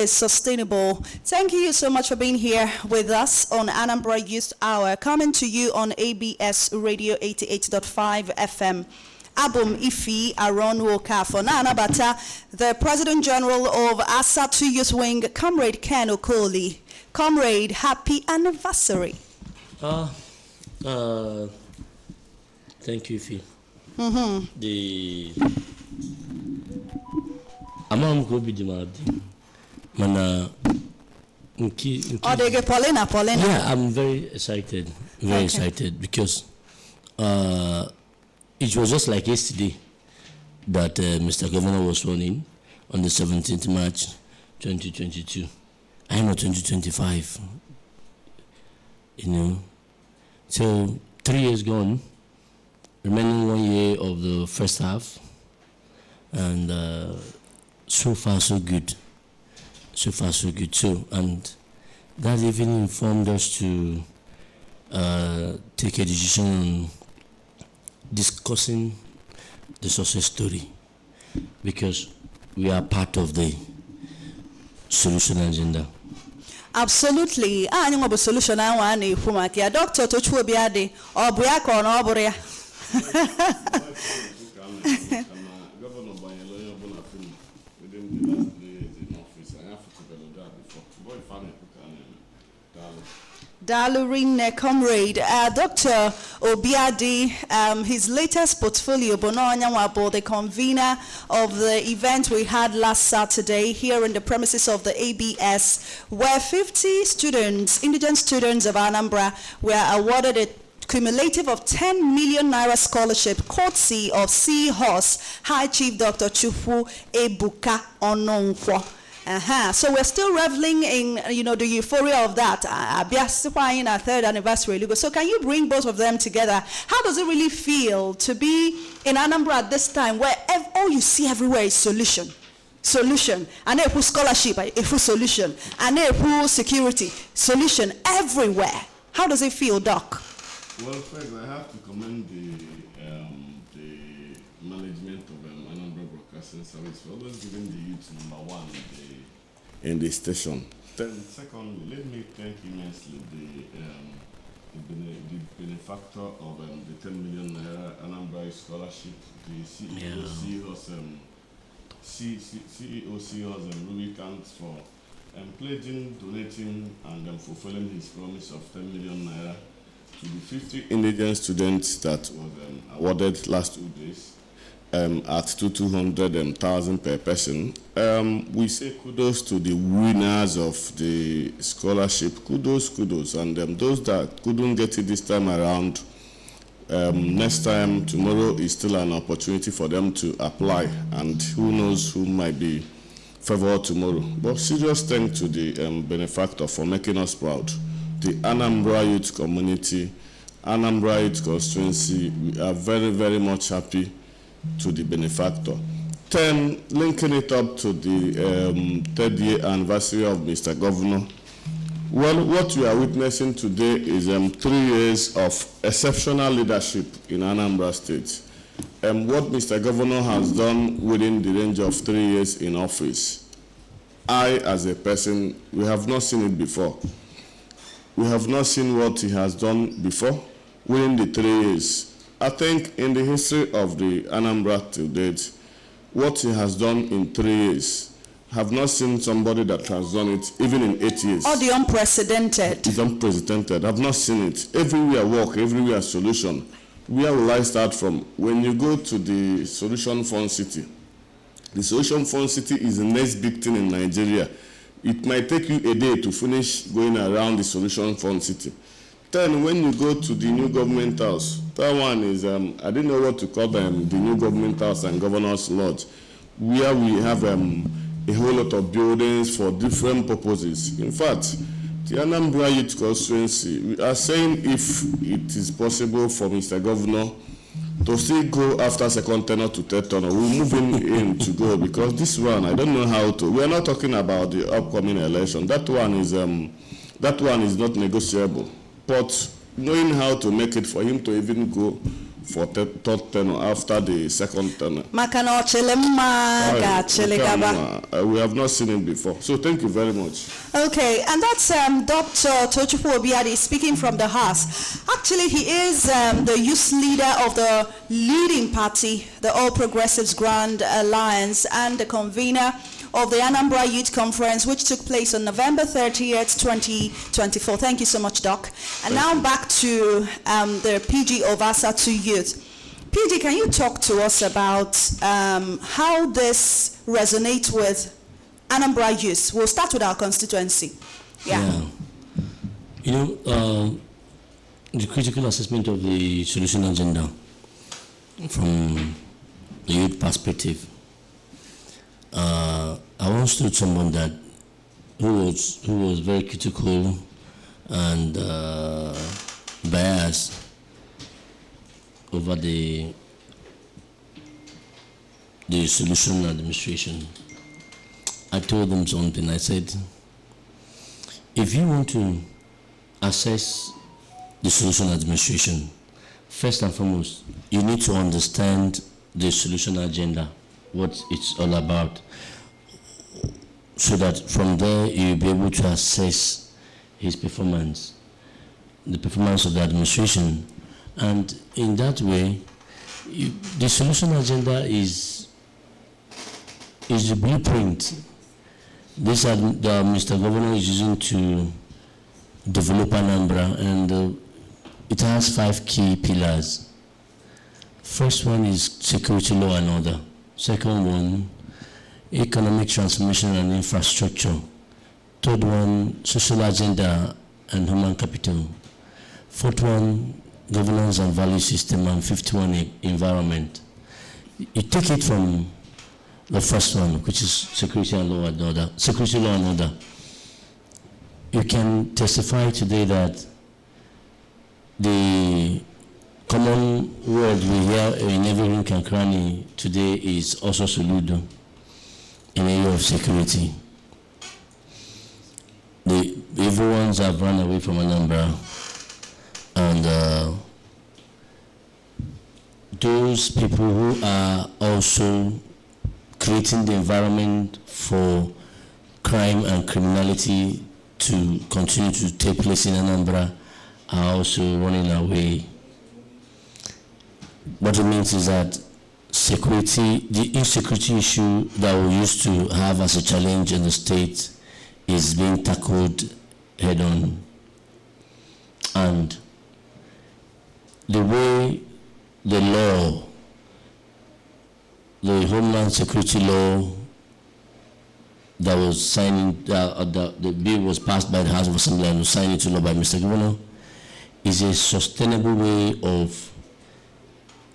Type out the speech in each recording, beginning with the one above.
is sustainable. Thank you so much for being here with us on Anambra Youth Hour, coming to you on ABS Radio 88.5 FM. Abum Ifi Aron Wokafo na anabata the President General of Asatu Youth Wing, Comrade Ken Okoli. Comrade, happy anniversary. Thank you, Ifi. The Amam go be the mana Paulina. Yeah, I'm very excited. Very excited because it was just like yesterday that Mr. Governor was sworn in on the 17th March 2022. I'm not 2025. You know. So 3 years gone, remaining 1 year of the first half, and so far so good. So far so good too, and that even informed us to take a decision on discussing the success story, because we are part of the solution agenda. Absolutely. I know about solution. I want to make Doctor to Chubiade or Buaka or Noboria. Dalurin Comrade, Dr. Obiadi, his latest portfolio, Bononya Wabo, the convener of the event we had last Saturday here in the premises of the ABS, where 50 students, indigent students of Anambra, were awarded a cumulative of 10 million naira scholarship, courtesy of Seahorse High Chief Dr. Chufu Ebuka Ononkwo. So we're still reveling in, the euphoria of that. In our third anniversary. So can you bring both of them together? How does it really feel to be in Anambra at this time, where all you see everywhere is solution? And a scholarship, a full solution. And a security, solution everywhere. How does it feel, Doc? Well, first I have to commend the management of Anambra Broadcasting Service for always giving the youth number one in the station. Then, secondly, let me thank immensely the benefactor of the 10 million naira Anambra scholarship, the CEO CEO's Rubicant for pledging, donating, and fulfilling his promise of 10 million naira to the 50 indigent students that was awarded last 2 days. At 200,000 per person. We say kudos to the winners of the scholarship. Kudos. And those that couldn't get it this time around, next time, tomorrow is still an opportunity for them to apply. And who knows who might be favored tomorrow. But serious thanks to the benefactor for making us proud. The Anambra Youth Community, Anambra Youth Constituency, we are very, very much happy to the benefactor. 10, linking it up to the third year anniversary of Mr. Governor. Well, what we are witnessing today is 3 years of exceptional leadership in Anambra State. What Mr. Governor has done within the range of 3 years in office, I, as a person, we have not seen it before. We have not seen what he has done before within the 3 years. I think in the history of the Anambra to date, what he has done in 3 years, have not seen somebody that has done it even in 8 years. Or the unprecedented. It's unprecedented. I've not seen it. Everywhere work, everywhere solution. Where will I start from? When you go to the Solution Fund City, the Solution Fund City is the next big thing in Nigeria. It might take you a day to finish going around the Solution Fund City. Then when you go to the new government house, that one is, I didn't know what to call them, the new government house and governor's lodge, where we have a whole lot of buildings for different purposes. In fact, the Anambra Youth Constituency, we are saying if it is possible for Mr. Governor to still go after second tenure to third tenure, we're moving in to go, because this one, I don't know how to, we're not talking about the upcoming election. That one is not negotiable. But knowing how to make it for him to even go for third tenure after the second tenure. Makano Chelemma Gachelegaba. We have not seen him before. So thank you very much. Okay, and that's Dr. Tochukwu Obiadi speaking from the House. Actually, he is the youth leader of the leading party, the All Progressives Grand Alliance, and the convener of the Anambra Youth Conference, which took place on November 30th, 2024. Thank you so much, Doc. And now back to the PG of ASA2 Youth. PG, can you talk to us about how this resonates with Anambra Youth? We'll start with our constituency. Yeah. You know, the critical assessment of the solution agenda from the youth perspective. I once told someone that who was very critical and biased over the solution administration. I told them something. I said, if you want to assess the solution administration, first and foremost, you need to understand the solution agenda, what it's all about, so that from there you'll be able to assess his performance, the performance of the administration. And in that way, the solution agenda is the blueprint this Mr. Governor is using to develop Anambra, and it has 5 key pillars. First one is security, law and order. Second one, economic transformation and infrastructure. Third one, social agenda and human capital. Fourth one, governance and value system. And fifth one, environment. You take it from the first one, which is security and law and order. Security, law and order. You can testify today that the common word we hear in every nook and cranny today is also Soludo in the area of security. Everyone's have run away from Anambra, and those people who are also creating the environment for crime and criminality to continue to take place in Anambra are also running away. What it means is that security, the insecurity issue that we used to have as a challenge in the state is being tackled head on. And the way the law, the Homeland Security law that was signed, the bill was passed by the House of Assembly and was signed into law by Mr. Governor, is a sustainable way of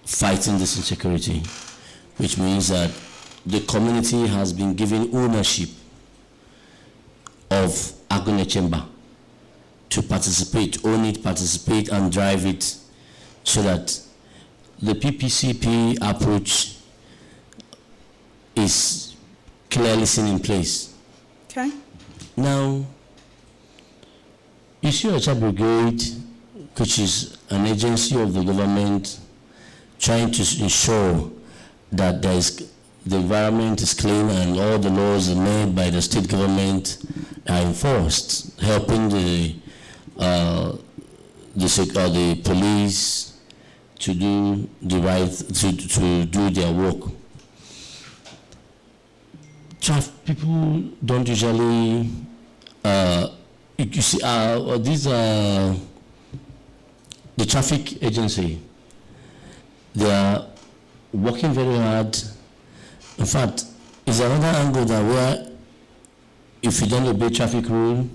fighting this insecurity, which means that the community has been given ownership of Agone Chamber to participate, own it, participate, and drive it, so that the PPCP approach is clearly seen in place. Okay. Now, Issue Brigade, which is an agency of the government trying to ensure that the environment is clean and all the laws made by the state government are enforced, helping the police to do the right, to do their work. People don't usually, you see, these are the traffic agency. They are working very hard. In fact, it's another angle that where if you don't obey traffic rule,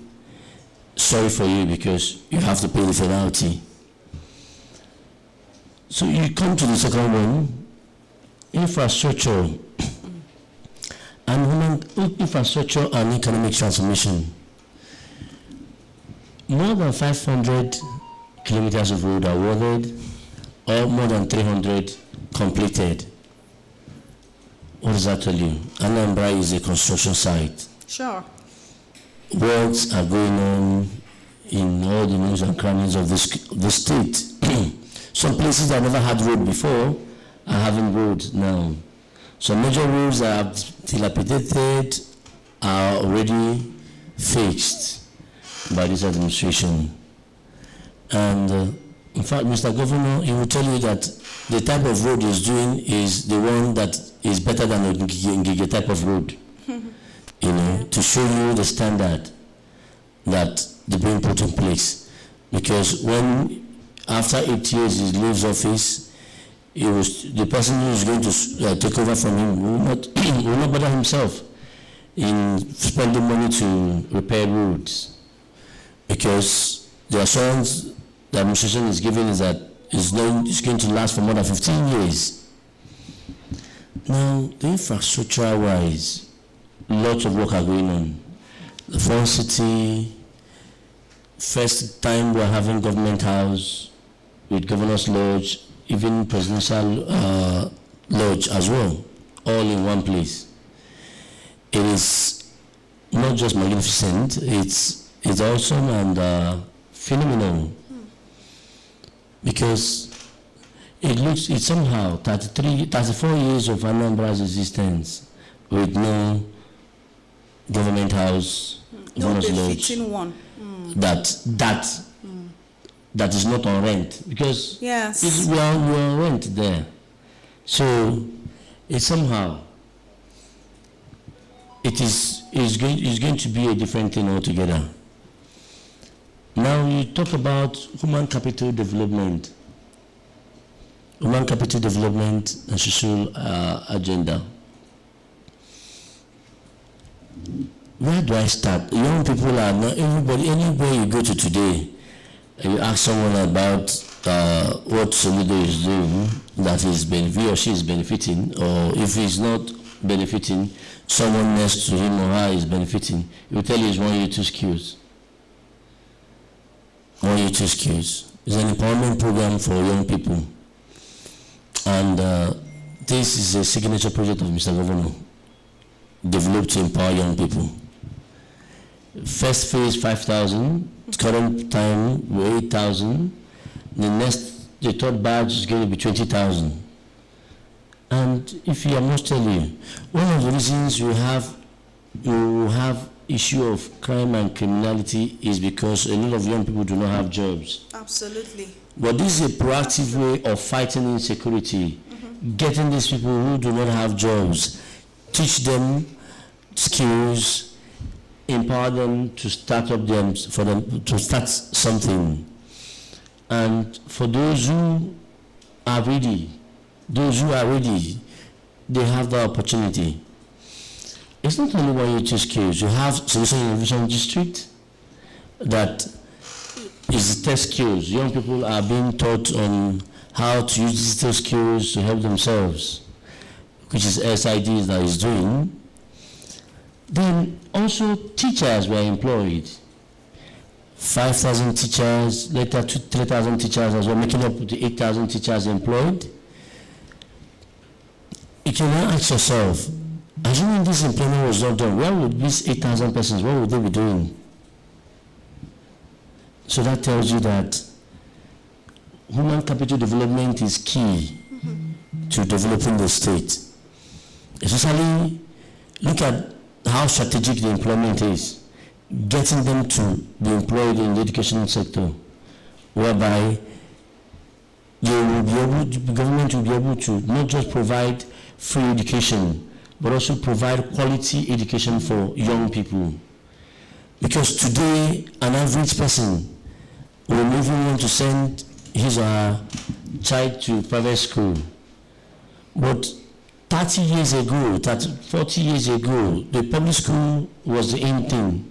sorry for you, because you have to pay the penalty. So you come to the second one, infrastructure and infrastructure and economic transformation. More than 500 kilometers of road are awarded, or more than 300 completed. What does that tell you? Anambra is a construction site. Sure. Works are going on in all the nooks and crannies of the state. Some places that never had road before are having road now. Some major roads that are dilapidated are already fixed by this administration. And in fact, Mr. Governor, he will tell you that the type of road he's doing is the one that is better than a Ngige type of road. To show you the standard that they bring put in place. Because when, after 8 years he leaves office, the person who is going to take over from him will not bother himself in spending money to repair roads. Because the assurance the administration is giving is that it's going to last for more than 15 years. Now, the infrastructure-wise, lots of work are going on. The Foreign City, first time we're having government house with governor's lodge, even presidential lodge as well, all in one place. It is not just magnificent, it's awesome and phenomenal. Because it's somehow 34 years of Anambra's existence with no government house, governor's lodge, that is not on rent, because yes, we are on rent there. So it's somehow it's going to be a different thing altogether. Now you talk about human capital development and social agenda. Where do I start? Young people are not, everybody, anywhere you go to today, you ask someone about what Soludo is doing, that he or she is benefiting, or if he's not benefiting, someone next to him or her is benefiting, he will tell you it's 1 year 2 skills. 1 year 2 skills. It's an empowerment program for young people. And this is a signature project of Mr. Governor, developed to empower young people. First phase 5,000, current time 8,000. The third batch is going to be 20,000. And if I must tell you, one of the reasons you have issue of crime and criminality is because a lot of young people do not have jobs. Absolutely. But this is a proactive way of fighting insecurity, getting these people who do not have jobs, teach them skills, empower them to start something. And for those who are ready, they have the opportunity. It's not only 1 year 2 skills. You have Solution Innovation District that is test skills. Young people are being taught on how to use digital skills to help themselves, which is SID that is doing. Then also teachers were employed. 5,000 teachers, later 3,000 teachers as well, making up the 8,000 teachers employed. You can now ask yourself, assuming this employment was not done, where would these 8,000 persons, what would they be doing? So that tells you that human capital development is key to developing the state. Especially, look at how strategic the employment is. Getting them to be employed in the educational sector, whereby the government will be able to not just provide free education, but also provide quality education for young people. Because today, an average person will even want to send his or her child to private school. But 30 years ago, 40 years ago, the public school was the in thing.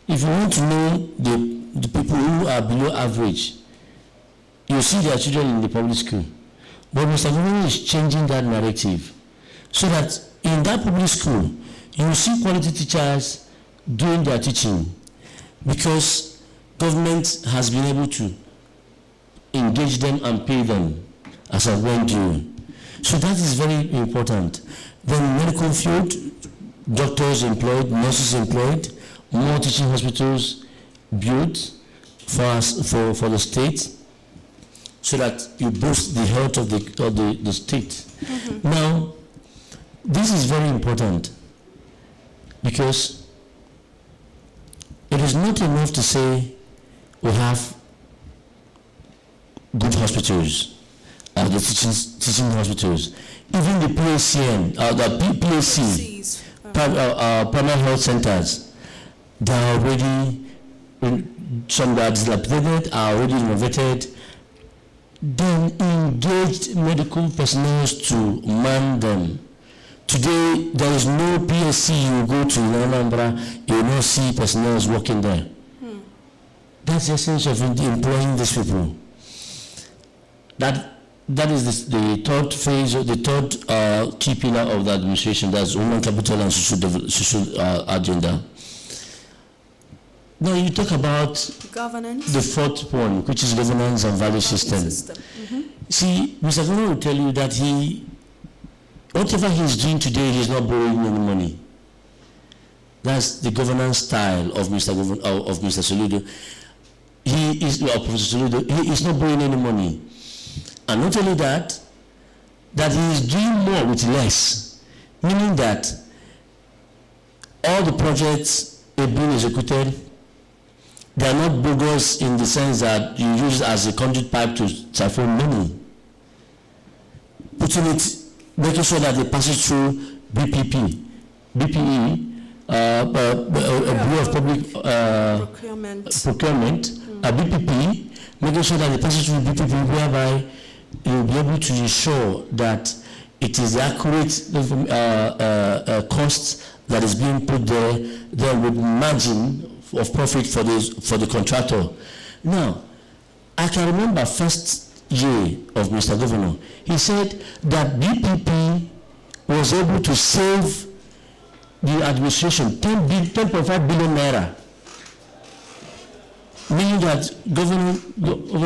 If you want to know the people who are below average, you see their children in the public school. But Mr. Governor is changing that narrative so that in that public school, you will see quality teachers doing their teaching because government has been able to engage them and pay them as a when due. So that is very important. Then medical field, doctors employed, nurses employed, more teaching hospitals built for the state. so that you boost the health of the state. Now, this is very important because it is not enough to say we have good hospitals, the teaching hospitals, even the PACN, the PAC, primary health centers, they are already, some that are dilapidated, are already renovated. Then engaged medical personnel to man them. Today, there is no PSC you go to in Anambra, you will not see personnel working there. That's the essence of employing these people. That is the third phase, the third key pillar of the administration. That's human capital and social agenda. Now you talk about governance. The fourth one, which is governance and value system. See, Mr. Governor will tell you that whatever he's doing today, he's not borrowing any money. That's the governance style of Mr. Soludo. He is Professor Soludo. He is not borrowing any money, and not only that he is doing more with less, meaning that all the projects are being executed. They are not bogus in the sense that you use it as a conduit pipe to siphon money. Putting it, making sure that they pass it through BPE, a Bureau of Public Procurement, BPP, making sure that they pass it through BPP, whereby you will be able to ensure that it is the accurate cost that is being put there with margin of profit for the contractor. Now, I can remember first year of Mr. Governor, he said that BPP was able to save the administration 10.5 billion naira. Meaning that Governor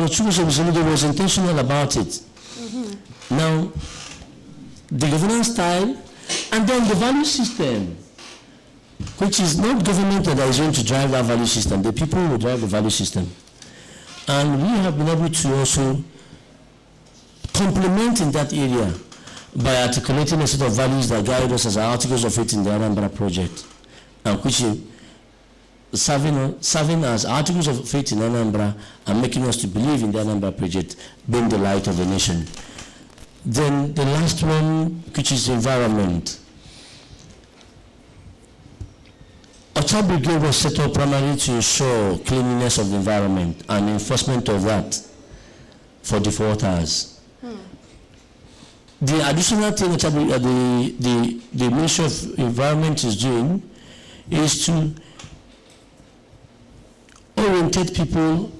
Soludo was intentional about it. Now, the governance style, and then the value system, which is not government that is going to drive that value system. The people will drive the value system. And we have been able to also complement in that area by articulating a set of values that guide us as articles of faith in the Anambra project, and which is serving as articles of faith in Anambra and making us to believe in the Anambra project, being the light of the nation. Then the last one, which is environment. Ocha Brigade was set up primarily to ensure cleanliness of the environment and enforcement of that for defaulters. The additional thing the Ministry of Environment is doing is to orientate people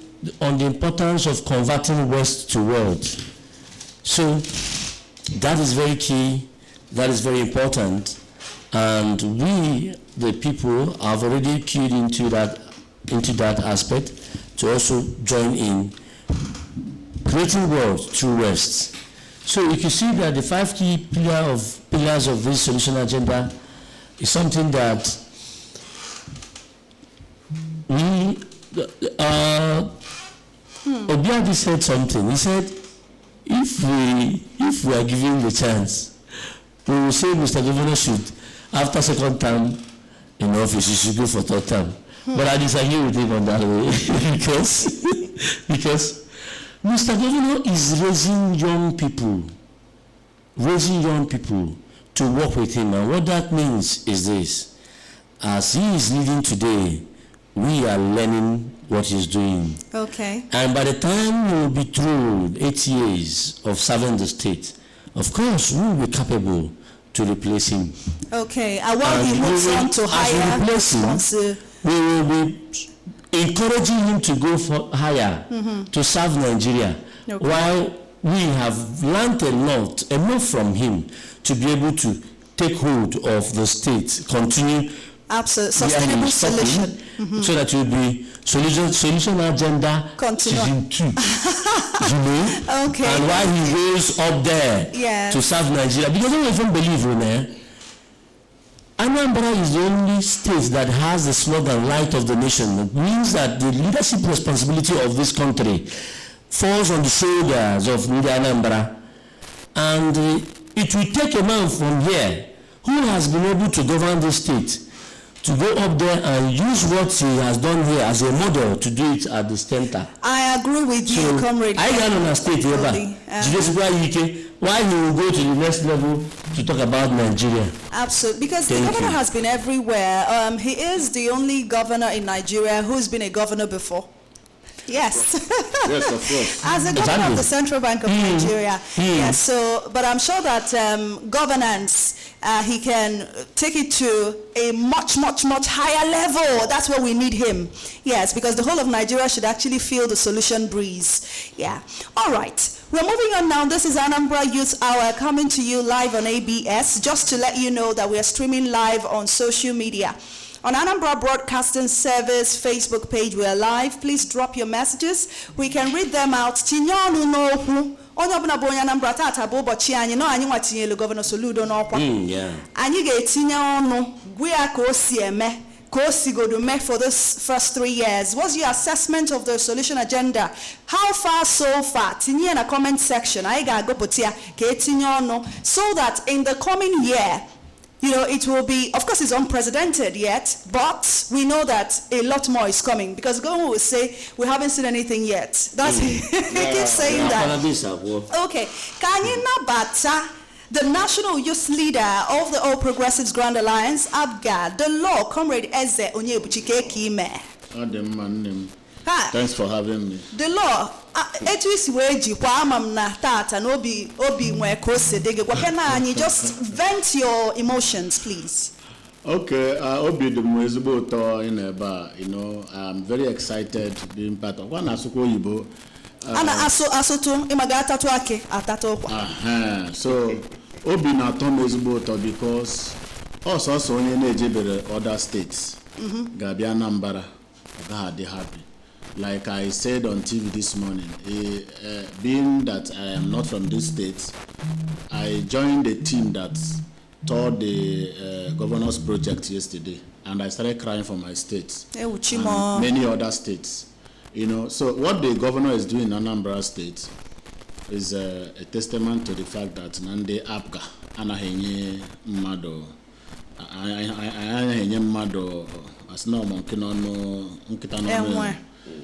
on the importance of converting waste to wealth. So that is very key, that is very important, and we, the people, have already keyed into that aspect to also join in creating wealth through waste. So you can see that the 5 key pillars of this solution agenda is something that we Obiadi said something. He said, if we are given the chance, we will say Mr. Governor should, after second term in office, he should go for third term. But I disagree with him on that way because Mr. Governor is raising young people to work with him. And what that means is this: as he is leading today, we are learning what he's doing. Okay. And by the time we will be through 8 years of serving the state, of course, we will be capable to replace him. Okay. And while he moves on to higher responsibility, we will be encouraging him to go for higher, to serve Nigeria, while we have learned enough from him to be able to take hold of the state, continue sustainable solution, so that it will be solution agenda season 2. You know? Okay. And while he goes up there to serve Nigeria, because I don't even believe Anambra is the only state that has the slogan "Light of the Nation." It means that the leadership responsibility of this country falls on the shoulders of Anambra, and it will take a man from here who has been able to govern the state to go up there and use what he has done here as a model to do it at the center. I agree with you, comrade. I can understand why he will go to the next level to talk about Nigeria. Absolutely, because the governor has been everywhere. He is the only governor in Nigeria who's been a governor before. Yes. Yes, of course. As a governor of the Central Bank of Nigeria. Yes, so, but I'm sure that governance, he can take it to a much higher level. That's where we need him. Yes, because the whole of Nigeria should actually feel the solution breeze. Yeah. All right. We're moving on now. This is Anambra Youth Hour coming to you live on ABS. Just to let you know that we are streaming live on social media. On Anambra Broadcasting Service Facebook page, we are live. Please drop your messages. We can read them out. Tinyonu n'okwu. Onye ọbụla bụ onye Anambra tata bụ ụbọchị anyị nọ anyị nwa tinyelu Governor Soludo n'ọkwa. Anyị ga-etinye ọnụ gwa ya ka o si eme, ka o si godu mee for this first 3 years. What's your assessment of the solution agenda? How far so far? Tinye na comment section. Anyị ga-agụpụta ya ka etinye ọnụ so that in the coming year, you know, it will be, of course, it's unprecedented yet, but we know that a lot more is coming because the government will say, we haven't seen anything yet. That's he keeps saying that. Okay. Kanyina Bata, the national youth leader of the All Progressives Grand Alliance, ABGA, the law, Comrade Eze Onyebuchike Kime. Thanks for having me. The law, just vent your emotions, please. Okay, I'm very excited being part of one Asuko Yibo. So, Obi na Tom Ezboto because also only other states. Gabi Anambra, God happy. Like I said on TV this morning, being that I am not from this state, I joined the team that toured the governor's project yesterday, and I started crying for my state and many other states. You know, so what the governor is doing in Anambra State is a testament to the fact that Nande Apga anahenye mado asna monkino no nkitano.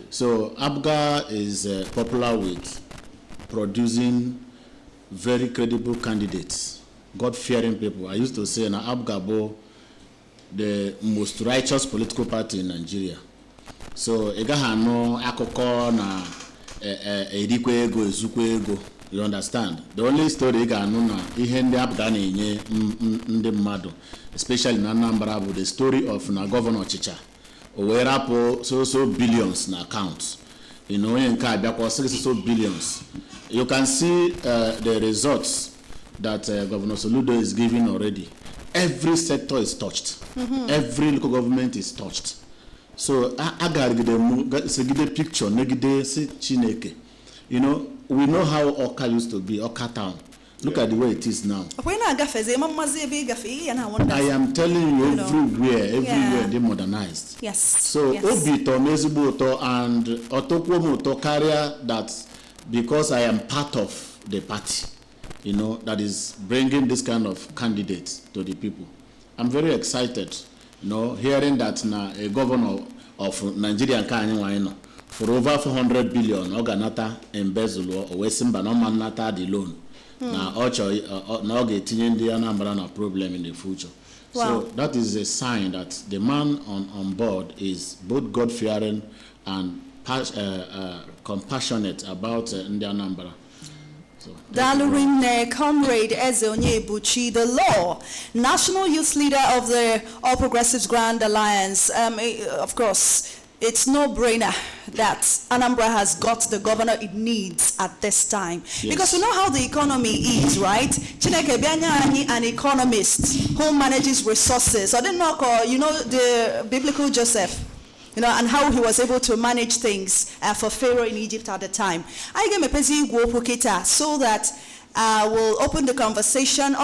So ABGA is popular with producing very credible candidates, God-fearing people. I used to say na ABGA bo the most righteous political party in Nigeria. So egahano akoko na erikwe ego ezukwe ego. You understand? The only story egahano na ihe ndị ABGA na-enye ndị mmadụ, especially in Anambra, the story of na Governor Chicha. Where up so billions in accounts, you know, in Kabako, so billions. You can see the results that Governor Soludo is giving already. Every sector is touched. Every local government is touched. So I got a picture, Chineke. You know, we know how Oka used to be, Oka town. Look at the way it is now. I am telling you, everywhere they modernized. Yes. So, Obito, Mezuboto, and Otokwomoto carrier that because I am part of the party, you know, that is bringing this kind of candidates to the people. I'm very excited, you know, hearing that now a governor of Nigeria for over 400 billion, Oganata embezzle or Wesimba no manata the loan. Now, now getting the Anambra problem in the future. Wow. So that is a sign that the man on board is both God-fearing and compassionate about the Anambra. So, Dalurin Comrade Eze Onyebuchi, the law, National Youth Leader of the All Progressives Grand Alliance. Of course, it's no-brainer that Anambra has got the governor it needs at this time. Yes. Because we know how the economy is, right? Chineke Bianyani, an economist who manages resources. I didn't know, you know, the biblical Joseph, you know, and how he was able to manage things for Pharaoh in Egypt at the time. I gave a pezi pukita so that we'll open the conversation.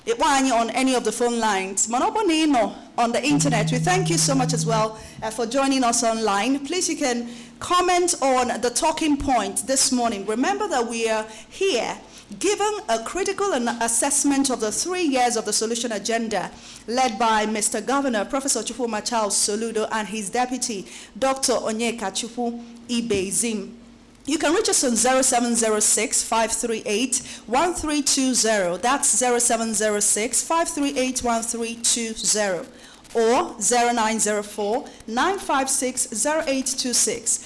on any of the phone lines. Monobonino on the internet. We thank you so much as well for joining us online. Please, you can comment on the talking point this morning. Remember that we are here given a critical assessment of the 3 years of the solution agenda led by Mr. Governor Professor Chufuma Charles Soludo and his deputy, Dr. Onyeka Chufu Ibezim. You can reach us on 0706-538-1320. That's 0706-538-1320. Or 0904-956-0826.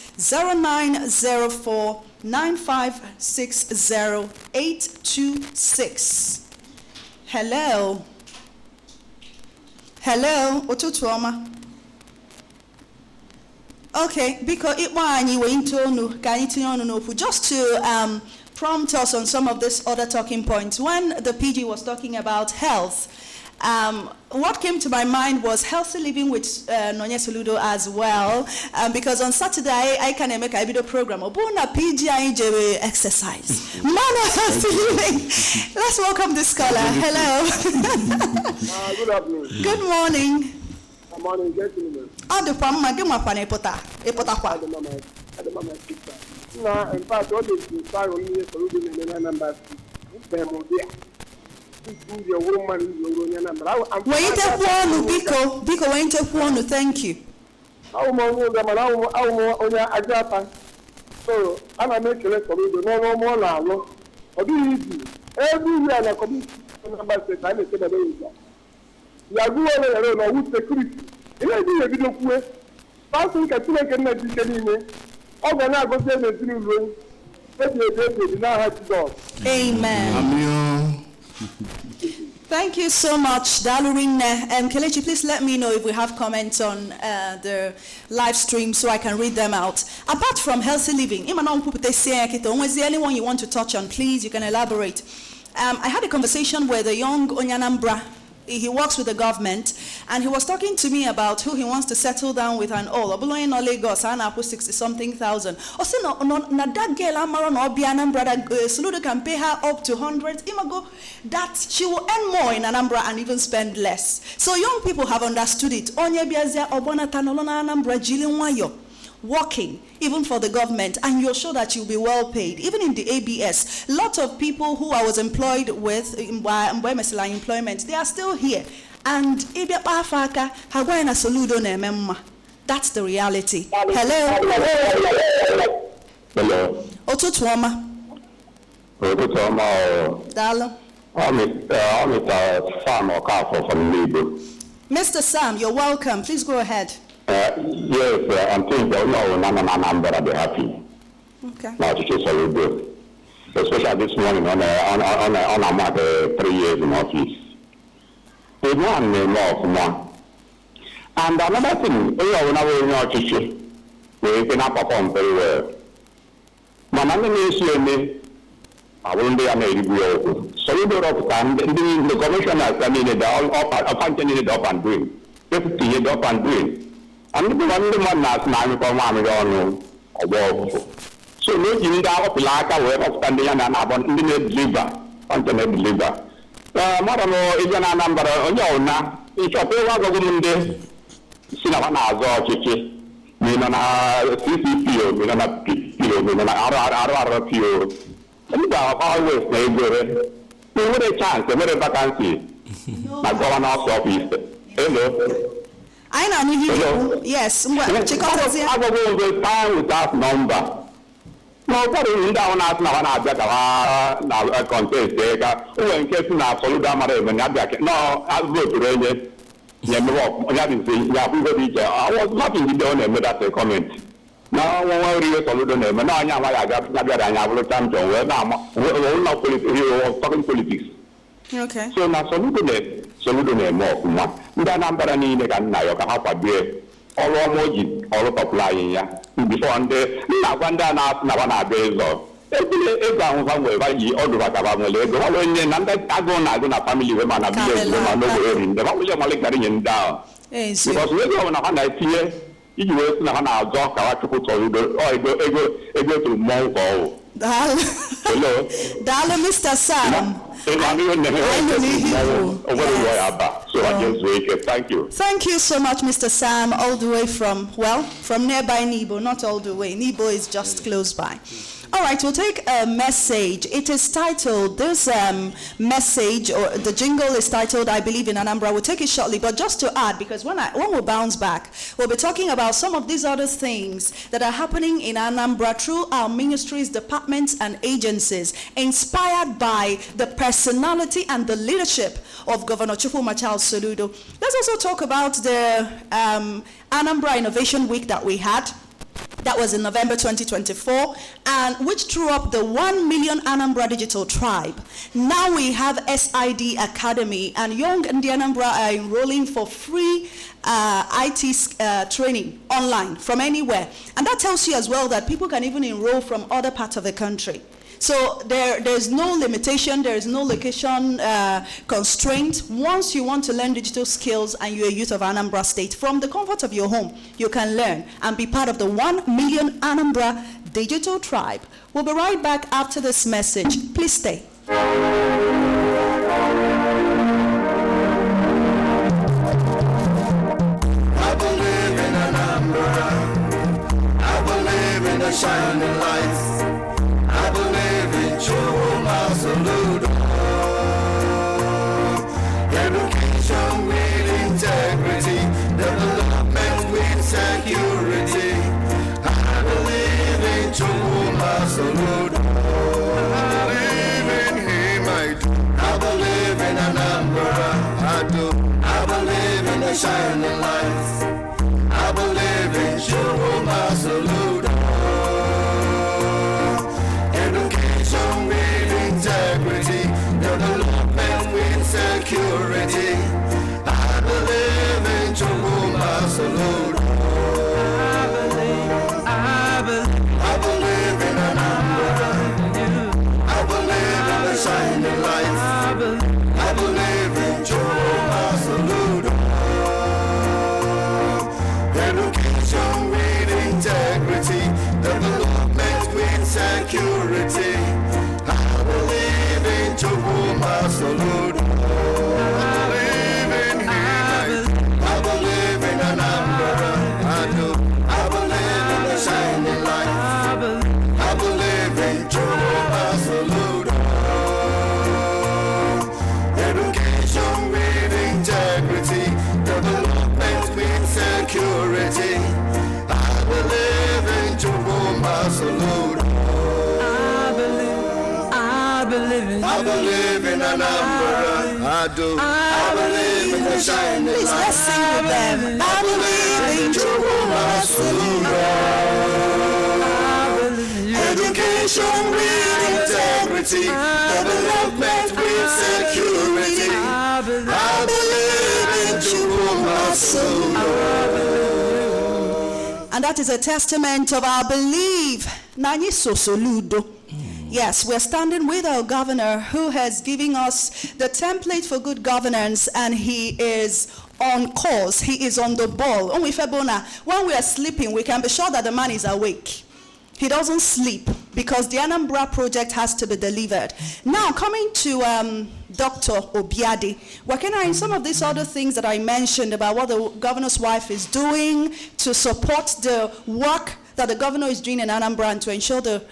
0904-956-0826. Hello. Hello, Otutuoma. Okay, because just to prompt us on some of these other talking points. When the PG was talking about health, what came to my mind was healthy living with Nonye Soludo as well, because on Saturday I can make a video program about PG exercise. Man of healthy living. Let's welcome this caller. Hello. Good afternoon. Good morning. Good morning, gentlemen. The Pamma Gimapane Epota. No, in fact, what is the fire on me for losing in Anambra? Thank you. So, I'm a make a Soludo, no more now. Every year, I come to number 6, I make a baby. You are going on with security. In a video, passing can make a medication. All the now go to the room. Amen. Thank you so much, Dalurine. Kelechi, please let me know if we have comments on the live stream so I can read them out. Apart from healthy living, is there anyone you want to touch on? Please, you can elaborate. I had a conversation with a young Anambra. He works with the government, and he was talking to me about who he wants to settle down with and all. Obuloyin no Lagos, and I put 60-something thousand. Also, no, that girl Amara no Anambra, Soludo can pay her up to hundreds. Imago, that she will earn more in Anambra and even spend less. So young people have understood it. Onye biazia obona tanolona Anambra jilinwayo. Working even for the government, and you're sure that you'll be well paid. Even in the ABS, lots of people who I was employed with in employment, they are still here. And that's the reality. Hello. Hello. Otutuoma. Dalo. Mr. Sam Okafor from Libo. Mr. Sam, you're welcome. Please go ahead. Yes, I'm thinking Anambra be happy. Okay. Now to Soludo, especially this morning on a mark 3 years in office. They want me more. And another thing, when I was in our church, we can perform very well. But I'm I won't be a Soludo of time, the commissioners, they're all up and doing. 50 years up and doing. And the one last night for Mammy so looking down of like a way of standing and about liver, continent liver. Madam is an Anambra on your now. It's a pay of a woman day. Sinavana Chichi, Minana CCPO, Minana PO, Minana RRPO. And you are always neighboring. We would a chance, a very vacancy. My governor's office. Hello. I know you. Yes. I will go time with that number. No, but in down as now a contest. In case now Soludo no, I'll go to Ranger. I was not in the down and made that comment. Now, when we read Soludo name, and I got time to we're not talking politics. Okay. So now Soludo name more. Then I'm going to need a half a beer. All emojis, all applying before and now one day now days off. If I was somewhere by you, all the family, the family women are being the family down. Because we're going to have you were not our dog to put Soludo or go to Mongo. Hello. Dalo, Mr. Sam. So I just wait. Thank you. Thank you so much, Mr. Sam, all the way from nearby Nibo, not all the way. Nibo is just close by. All right, we'll take a message. It is titled, this message, or the jingle is titled, I Believe in Anambra. We'll take it shortly, but just to add, because when we bounce back, we'll be talking about some of these other things that are happening in Anambra through our ministries, departments, and agencies, inspired by the personality and the leadership of Governor Chukwuma Soludo. Let's also talk about the Anambra Innovation Week that we had. That was in November 2024, and which drew up the 1 million Anambra Digital Tribe. Now we have SID Academy, and young in the Anambra are enrolling for free IT training online from anywhere. And that tells you as well that people can even enroll from other parts of the country. So there's no limitation, there is no location constraint. Once you want to learn digital skills and you're a youth of Anambra State, from the comfort of your home, you can learn and be part of the 1 million Anambra Digital Tribe. We'll be right back after this message. Please stay. I believe in Anambra. I believe in the shining lights. I believe in Soludo. Education with integrity, development with security. I believe in Soludo. I believe in him, I do. I believe in Anambra, I do. I believe in the shining lights. I believe in Soludo. Integrity, development with security. I believe in Soludo. I believe in Anambra. I believe in the shining lights. I believe in Soludo. Education with integrity, development with security. Soludo. I believe in him. I believe in Anambra. I do. I believe in the shining light. I believe in Soludo. Education with integrity, development with security. I believe in Soludo. I believe in Anambra. I do. I believe in the shining light. Please, let's sing with them. I believe in Soludo. Education with integrity, development with security. I believe in Soludo. And that is a testament of our belief. Nani Soludo. Yes, we're standing with our governor who has given us the template for good governance, and he is on course. He is on the ball. When we are sleeping, we can be sure that the man is awake. He doesn't sleep because the Anambra project has to be delivered. Now, coming to Dr. Obiadi, working on some of these other things that I mentioned about what the governor's wife is doing to support the work that the governor is doing in Anambra and to ensure the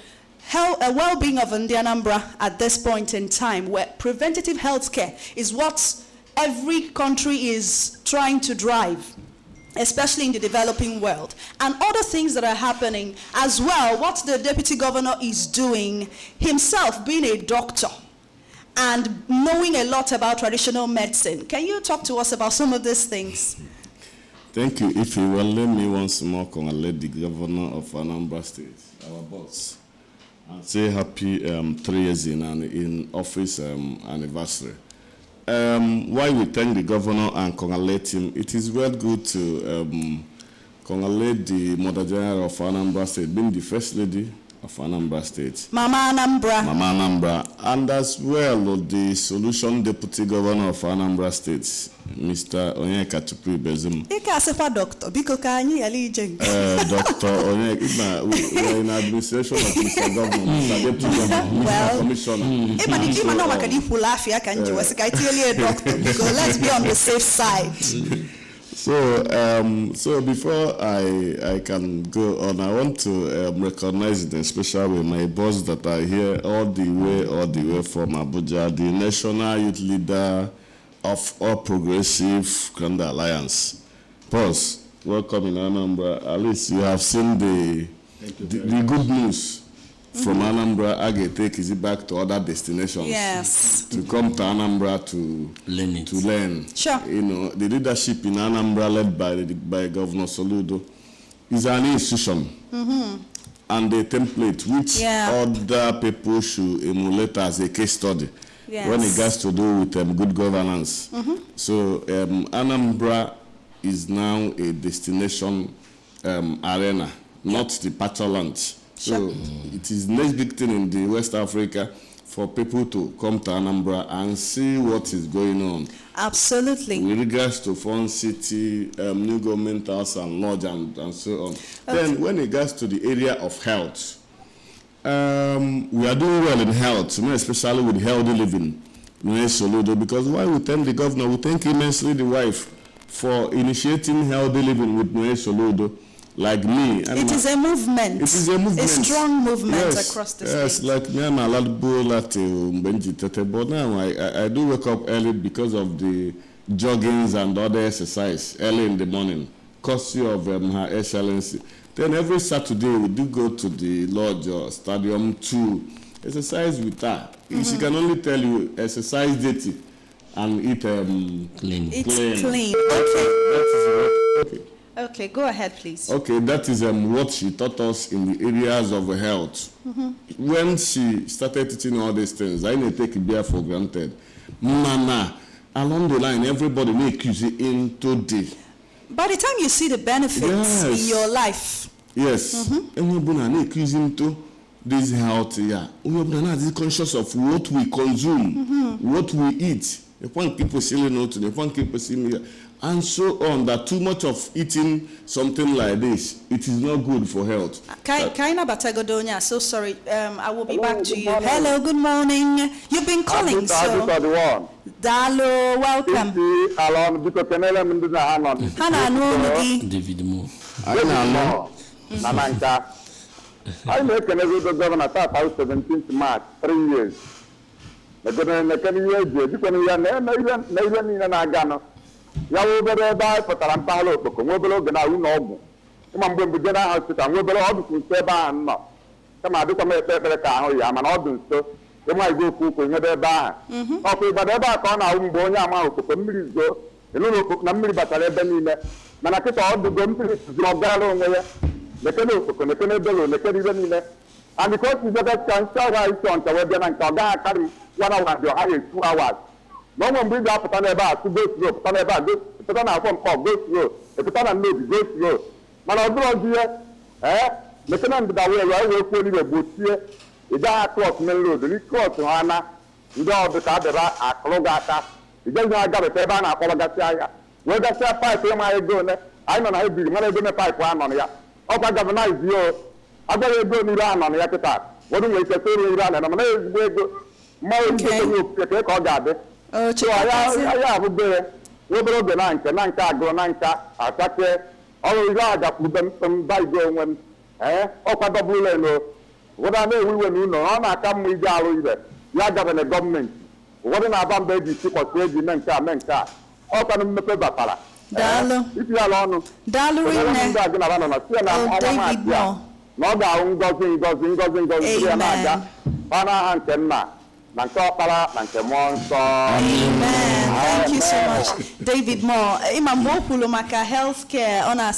well-being of Anambra at this point in time, where preventative health care is what every country is trying to drive, especially in the developing world, and other things that are happening as well. What the deputy governor is doing, himself being a doctor and knowing a lot about traditional medicine. Can you talk to us about some of these things? Thank you. If you will let me once more congratulate the governor of Anambra State, our boss, and say happy 3 years in office anniversary. While we thank the governor and congratulate him, it is well good to congratulate the Mother General of Anambra State, being the First Lady, of Anambra State. Mama Anambra. Mama Anambra, and as well the Solution Deputy Governor of Anambra State, Mr. Onyeka Tupu Bezim. Ika sepa doctor, biko ka anyi yali ijeng. Dr. Onyeka, we are in administration of Mr. Governor, Mr. Deputy Governor, Mr. Commissioner. Ima no makadi pulafi ya kanji wasika itieli a doctor, because let's be on the safe side. So before I can go on, I want to recognize in a special way my boss that are here all the way from Abuja, the National Youth Leader of All Progressive Grand Alliance. Boss, welcome in Anambra. At least you have seen the good news from Anambra. Take it back to other destinations. Yes. To come to Anambra to learn. Sure. You know, the leadership in Anambra led by Governor Soludo is an institution and a template which other people should emulate as a case study when it has to do with good governance. So Anambra is now a destination arena, not the patcholand. So it is next big thing in the West Africa for people to come to Anambra and see what is going on. Absolutely. With regards to Fund City, new government house and lodge and so on. Then when it gets to the area of health, we are doing well in health, especially with healthy living in Soludo, because why we thank the governor, we thank immensely the wife for initiating healthy living with Soludo. Like me. It is a movement. It is a movement. A strong movement across the state. Yes, like me, I'm a lot but now I do wake up early because of the joggings and other exercise early in the morning, courtesy of Her Excellency. Then every Saturday we do go to the lodge or stadium to exercise with her. She can only tell you exercise dirty and eat clean. It's clean. Okay. Okay, go ahead, please. Okay, that is what she taught us in the areas of health. When she started teaching all these things, I didn't take it there for granted. Mama, along the line, everybody make use into the. By the time you see the benefits in your life. Yes. Everybody make use into this health. Yeah. Everybody is conscious of what we consume, what we eat. The point people still know to the point people see me. And so on, that too much of eating something like this, it is not good for health. Kaina Batagodonia, so sorry, I will be back to you. Hello, good morning. You've been calling, so. Dalo, welcome. Hana Nwomudi. David Moore. I make another governor 17th March, 3 years. The governor can year, because we are never in an agano. Ya wobere ba patara mpala okpoko nwobere oge na uno ọgwụ ịma mgbe mgbe general hospital nwobere ọdụ nso ebe ahụ nọ kama adịkwa m ekpere ka ahụ ya mana ọdụ nso ịma igwe okwu okwu nyebe ebe ahụ ọkụ ịgbada ebe a ka ọ na-awụ mgbe onye ama okpoko mmiri zoo ịlụrụ okpoko na mmiri batara ebe niile mana kịta ọdụgo mmiri zụrụ ọgara onwe ya nekene okpoko nekene ebelo nekene ibe niile and because izebe ka nsọ agha isi ọncha wee bịa na nke ọ gaghị akarị 1 hour dị ọha ya 2 hours. No one brings up on about to go slow, put on about go, put on our phone call, go slow, put on a note, go slow. Man, I'll do here, the command that way, I will put in a boot here. If I cross Melo, the cross Hana, you know the car, a Cologata, you just got a paper and a Cologata. Where that's a pipe, I go, I know how to be, when I do a pipe one on ya. Oh, I got a nice view. I got a good run on the Yakata. What do you say to run and I'm going to more take all that. So I have there. We will go Nanka, go Nanka, attack all the Raja put them some by going, Oka Double. What I know, we will know, I come with Yaro. You are government a government. What an about baby, super crazy Menka. Oka Mepapala. If you are alone, Dalu, David Moore. No down, goes, Pana and Tenma. Amen. Thank you so much, David Moore. Imambokulumaka healthcare on our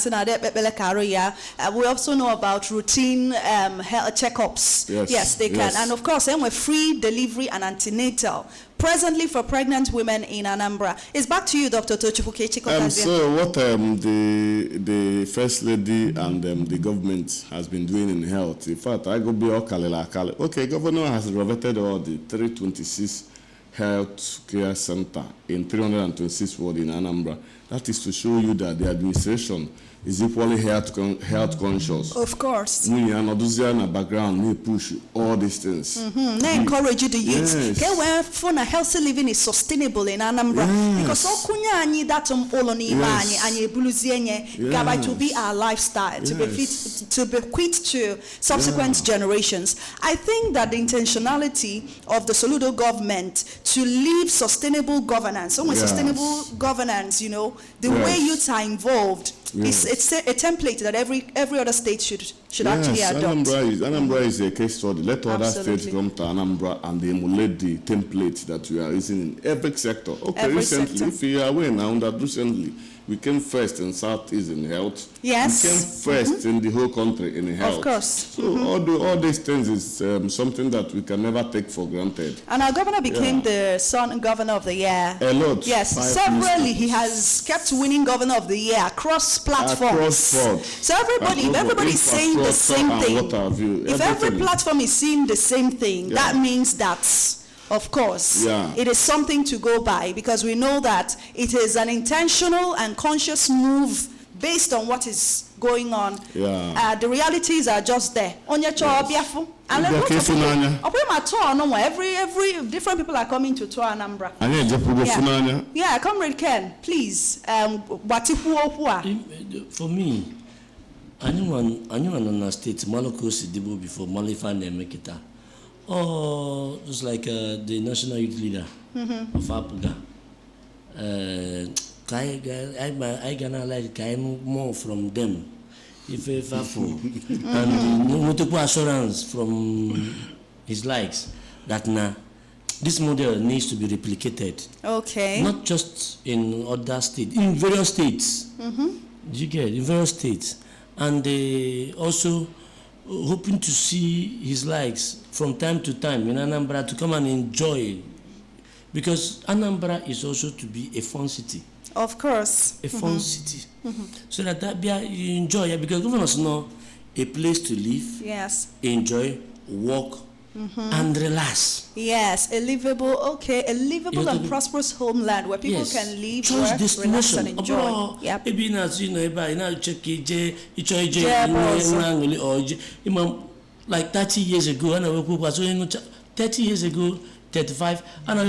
we also know about routine health checkups. Yes, they can. And of course, then with free delivery and antenatal. Presently for pregnant women in Anambra. It's back to you, Dr. Tochukwu. So what the First Lady and the government has been doing in health, in fact, I go be okay, Governor has renovated all the 326 health care center in 326 ward in Anambra. That is to show you that the administration is equally health conscious. Of course. We are not in the background, we push all these things. They encourage you to use. Okay, where for healthy living is sustainable in Anambra. Because all kunya ani datum oloni bani ani buluzienye gaba to be our lifestyle, to be fit, to bequeath to subsequent generations. I think that the intentionality of the Soludo government to leave sustainable governance, sustainable governance, you know, the way youths are involved. It's a template that every other state should actually adopt. Anambra is a case study. Let other states come to Anambra and they emulate the template that we are using in every sector. Okay, every recently, sector. If you are aware now that recently we came first in Southeast in health. Yes. We came first in the whole country in health. Of course. So all these things is something that we can never take for granted. And our governor became the Son Governor of the Year. A lot. Yes. Severally, he has kept winning Governor of the Year across platforms. So if everybody is saying the same thing, if every platform is saying the same thing, that means that, of course, it is something to go by, because we know that it is an intentional and conscious move based on what is going on. The realities are just there. And every different people are coming to tour Anambra. Comrade Ken, please. For me, anyone on the state, Maloko Sidibo before Malifan and Mekita. Oh, just like the national youth leader of Apuga. I gonna like more from them. If and multiple assurance from his likes that now this model needs to be replicated. Okay. Not just in other states, in various states. You get in various states, and they also hoping to see his likes from time to time in Anambra to come and enjoy, because Anambra is also to be a fun city. Of course. A fun city. So that you enjoy it, because governors know a place to live, enjoy, work, and relax. Yes, a livable and prosperous homeland where people can live, work, relax, and enjoy. Like 30 years ago, and I 30 years ago, 35, and I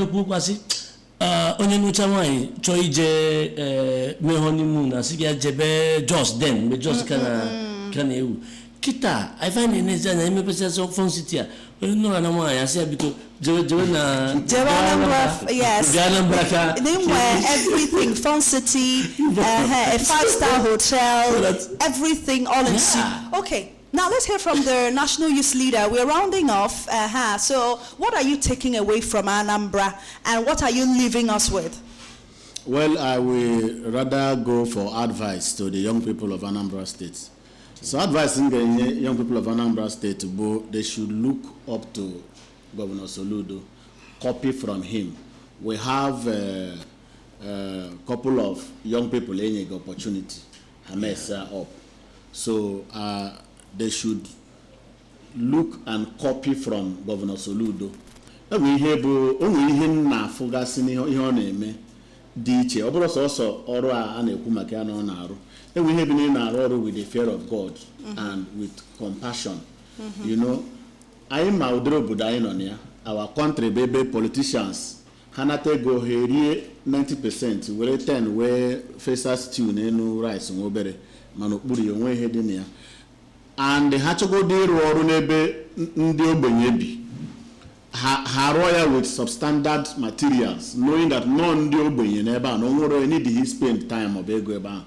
onye nucha nwanyị chọọ ije me honeymoon na sigia jebe just then me just kana ewu kita I find in Nigeria na me pesa so fun city onye no na nwanyị asia biko jewe na Anambra. Yes, then where everything fun city, a 5-star hotel, everything all in suit. Okay. Now let's hear from the national youth leader. We're rounding off. So what are you taking away from Anambra, and what are you leaving us with? Well, I will rather go for advice to the young people of Anambra State. So advising the young people of Anambra State, they should look up to Governor Soludo, copy from him. We have a couple of young people in the opportunity, up. So they should look and copy from Governor Soludo. We have only him na focusing on him. Diche, also or an ekumakano naru. Then we have in our with the fear of God and with compassion. You know, I am Maudro Budainonia, our country baby politicians. Hanate go here 90%. We 10 where faces tune no rice and obere manopuri on way heading here. And the Hachogo de Rorunebe Ndiobenyebi. Haroya with substandard materials, knowing that none Diobenye never, no more need he spend time of Egueba.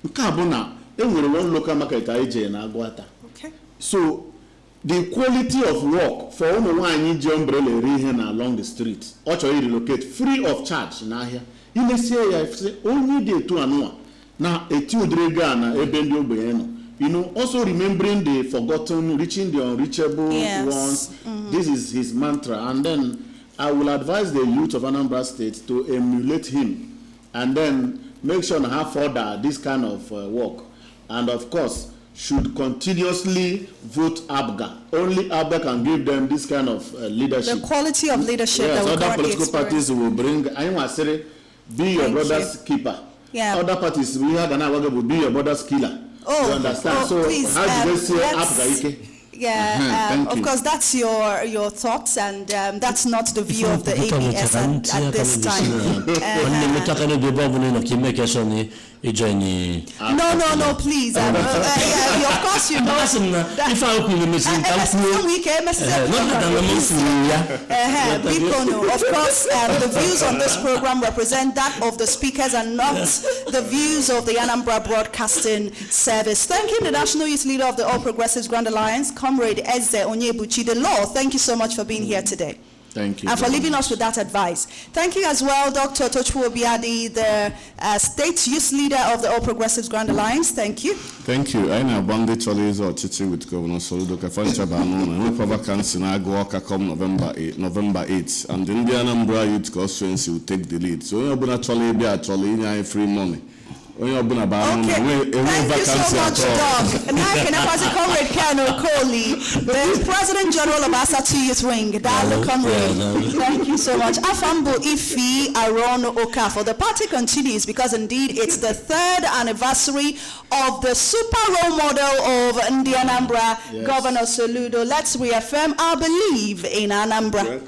Nkabuna, then we one local market IJ and Aguata. Okay. So the quality of work for one need umbrella rehen along the street, or to relocate free of charge now here. In a say, only the two and one. Now, a two dragana, a bendio bueno. You know, also remembering the forgotten, reaching the unreachable ones. This is his mantra. And then I will advise the youth of Anambra State to emulate him and then make sure to have further this kind of work. And of course, should continuously vote ABGA. Only ABGA can give them this kind of leadership. The quality of leadership that we other political parties will bring. I want to say, be your brother's keeper. Yeah. Other parties, we have an ABGA will be your brother's killer. Oh, you understand? So please, how do they say ABGA? Yeah, of course, that's your thoughts, and that's not the view of the ABS at this time. No, please. Of course, you know. Of course, the views on this program represent that of the speakers and not the views of the Anambra Broadcasting Service. Thanking the National Youth Leader of the All Progressives Grand Alliance, Comrade Eze Onyebuchi, the law. Thank you so much for being here today. Thank you. And for leaving us with that advice. Thank you as well, Dr. Tochukwu Obiadi, the State Youth Leader of the All Progressives Grand Alliance. Thank you. Thank you. I know Bandi Choli's or Chichi with Governor Soludo Kafancha Banon and we vacancy in Agwaka come November 8th. And the Anambra Youth Constituency will take the lead. So we're going to Choli be a Choli free money. Okay, thank you so much, Doc. And I can have a Comrade Colonel Coley, the President General of Asatu Youth Wing. Comrade. Thank you so much. Afambo Ifi Aron Okafor. The party continues because indeed it's the 3rd anniversary of the super role model of Anambra, Governor Soludo. Let's reaffirm our belief in Anambra.